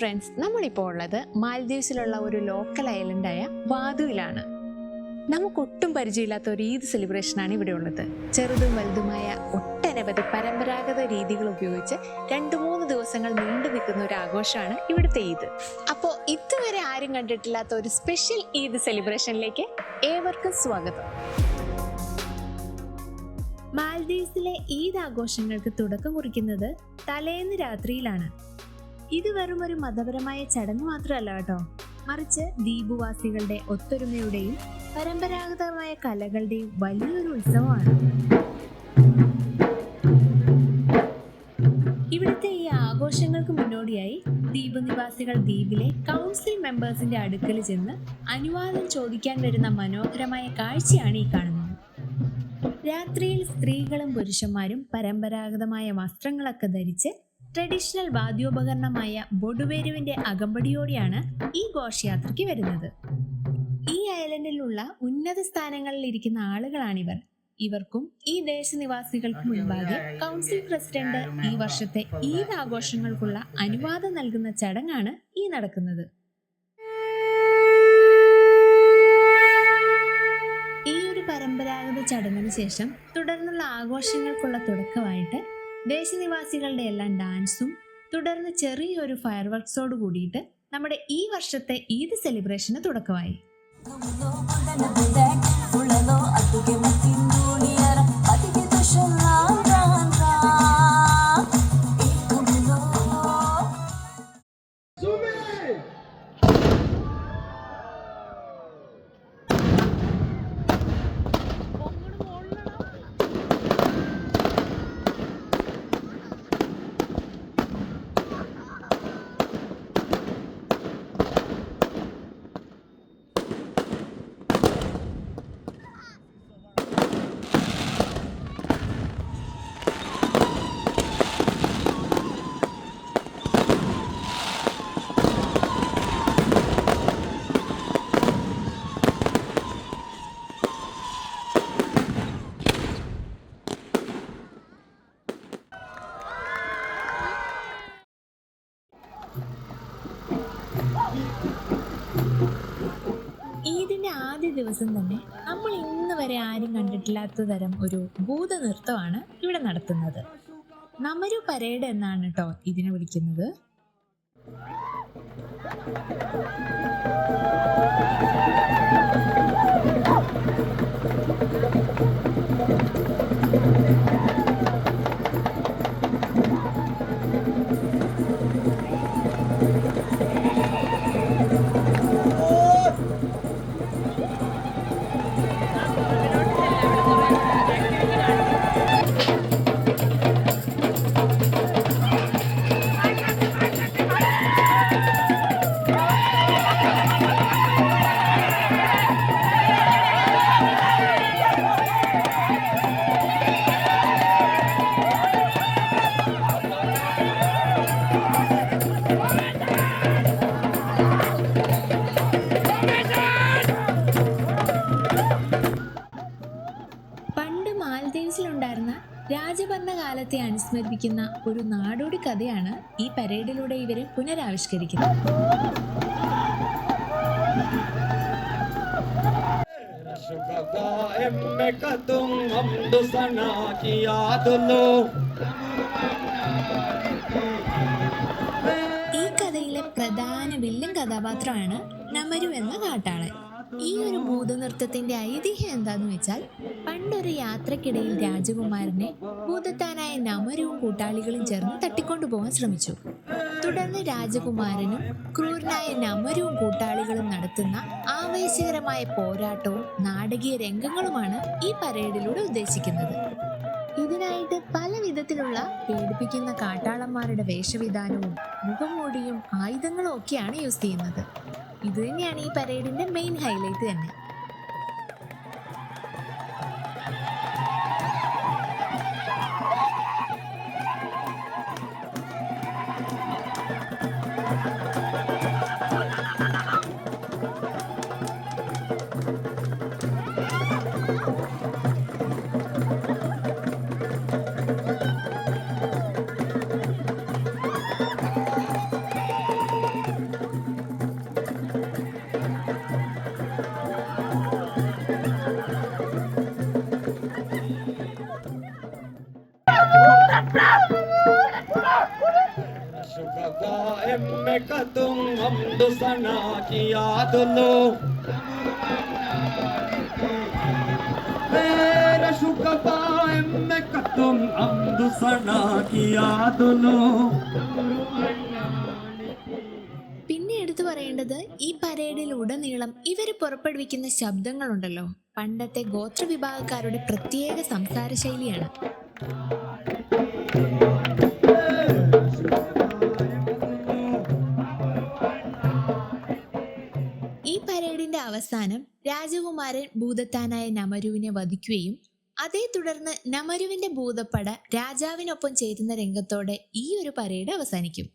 Friends, നമ്മളിപ്പോൾ ഉള്ളത് മാൽദീവ്സിലുള്ള ഒരു ലോക്കൽ ഐലൻഡായ വാദുവിലാണ്. നമുക്കൊട്ടും പരിചയമില്ലാത്ത ഒരു ഈദ് സെലിബ്രേഷനാണ് ഇവിടെ ഉള്ളത്. ചെറുതും വലുതുമായ ഒട്ടനവധി പരമ്പരാഗത രീതികൾ ഉപയോഗിച്ച് 2-3 ദിവസങ്ങൾ നീണ്ടു നിൽക്കുന്ന ഒരു ആഘോഷമാണ് ഇവിടുത്തെ ഈദ്. അപ്പോൾ ഇതുവരെ ആരും കണ്ടിട്ടില്ലാത്ത ഒരു സ്പെഷ്യൽ ഈദ് സെലിബ്രേഷനിലേക്ക് ഏവർക്കും സ്വാഗതം. മാൽദീവ്സിലെ ഈദ് ആഘോഷങ്ങൾക്ക് തുടക്കം കുറിക്കുന്നത് തലേന്ന് രാത്രിയിലാണ്. ഇത് വെറും ഒരു മതപരമായ ചടങ്ങ് മാത്രമല്ല കേട്ടോ, മറിച്ച് ദ്വീപുവാസികളുടെ ഒത്തൊരുമയുടെയും പരമ്പരാഗതമായ കലകളുടെയും വലിയൊരു ഉത്സവമാണ്. ഇവിടുത്തെ ഈ ആഘോഷങ്ങൾക്ക് മുന്നോടിയായി ദ്വീപ് നിവാസികൾ ദ്വീപിലെ കൗൺസിൽ മെമ്പേഴ്സിന്റെ അടുക്കൽ ചെന്ന് അനുവാദം ചോദിക്കാൻ വരുന്ന മനോഹരമായ കാഴ്ചയാണ് ഈ കാണുന്നത്. രാത്രിയിൽ സ്ത്രീകളും പുരുഷന്മാരും പരമ്പരാഗതമായ വസ്ത്രങ്ങളൊക്കെ ധരിച്ച് ട്രഡീഷണൽ വാദ്യോപകരണമായ ബൊഡുവേരുവിന്റെ അകമ്പടിയോടെയാണ് ഈ ഘോഷയാത്രയ്ക്ക് വരുന്നത്. ഈ ഐലൻഡിലുള്ള ഉന്നത സ്ഥാനങ്ങളിൽ ഇരിക്കുന്ന ആളുകളാണിവർ. ഇവർക്കും ഈ ദേശനിവാസികൾക്ക് മുൻപാകെ കൗൺസിൽ പ്രസിഡന്റ് ഈ വർഷത്തെ ഈദ് ആഘോഷങ്ങൾക്കുള്ള അനുവാദം നൽകുന്ന ചടങ്ങാണ് ഈ നടക്കുന്നത്. ഈ ഒരു പരമ്പരാഗത ചടങ്ങിന് ശേഷം തുടർന്നുള്ള ആഘോഷങ്ങൾക്കുള്ള തുടക്കമായിട്ട് ദേശനിവാസികളുടെ എല്ലാം ഡാൻസും തുടർന്ന് ചെറിയൊരു ഫയർ വർക്ക്സോട് കൂടിയിട്ട് നമ്മുടെ ഈ വർഷത്തെ ഈദ് സെലിബ്രേഷന് തുടക്കമായി. ഈദിന്റെ ആദ്യ ദിവസം തന്നെ നമ്മൾ ഇന്ന് വരെ ആരും കണ്ടിട്ടില്ലാത്ത തരം ഒരു ഭൂതനൃത്തമാണ് ഇവിടെ നടത്തുന്നത്. നമരു പരേഡ് എന്നാണ് കേട്ടോ ഇതിനെ വിളിക്കുന്നത്. മാൽദീവ്സിലുണ്ടായിരുന്ന രാജഭരണകാലത്തെ അനുസ്മരിപ്പിക്കുന്ന ഒരു നാടോടി കഥയാണ് ഈ പരേഡിലൂടെ ഇവരെ പുനരാവിഷ്കരിക്കുന്നത്. ഈ കഥയിലെ പ്രധാന വില്ലൻ കഥാപാത്രമാണ് നമരു എന്ന കാട്ടാളൻ. ഈ ഒരു ഭൂതനൃത്തത്തിന്റെ ഐതിഹ്യം എന്താന്ന് വെച്ചാൽ, പണ്ടൊരു യാത്രക്കിടയിൽ രാജകുമാരനെ ഭൂതത്താനായ നമരുവും കൂട്ടാളികളും ചേർന്ന് തട്ടിക്കൊണ്ടുപോകാൻ ശ്രമിച്ചു. തുടർന്ന് രാജകുമാരനും ക്രൂരനായ നമരുവും കൂട്ടാളികളും നടത്തുന്ന ആവേശകരമായ പോരാട്ടവും നാടകീയ രംഗങ്ങളുമാണ് ഈ പരേഡിലൂടെ ഉദ്ദേശിക്കുന്നത്. ഇതിനായിട്ട് പല വിധത്തിലുള്ള പേടിപ്പിക്കുന്ന കാട്ടാളന്മാരുടെ വേഷവിധാനവും മുഖംമൂടിയും ആയുധങ്ങളും ഒക്കെയാണ് യൂസ് ചെയ്യുന്നത്. ഇത് തന്നെയാണ് ഈ പരേഡിന്റെ മെയിൻ ഹൈലൈറ്റ് തന്നെ. मैं तुम हमद सना की याद लो मेरा शुकबा मैं तुम हमद सना की याद लो. പിന്നെ എടുത്തു പറയേണ്ടത് ഈ പരേഡിൽ ഉടനീളം ഇവർ പുറപ്പെടുവിക്കുന്ന ശബ്ദങ്ങളുണ്ടല്ലോ, പണ്ടത്തെ ഗോത്രവിഭാഗക്കാരുടെ പ്രത്യേക സംസാര ശൈലിയാണ്. ഈ പരേഡിന്റെ അവസാനം രാജകുമാരൻ ഭൂതത്താനായ നമരുവിനെ വധിക്കുകയും അതേ തുടർന്ന് നമരുവിന്റെ ഭൂതപ്പട രാജാവിനൊപ്പം ചേരുന്ന രംഗത്തോടെ ഈ ഒരു പരേഡ് അവസാനിക്കും.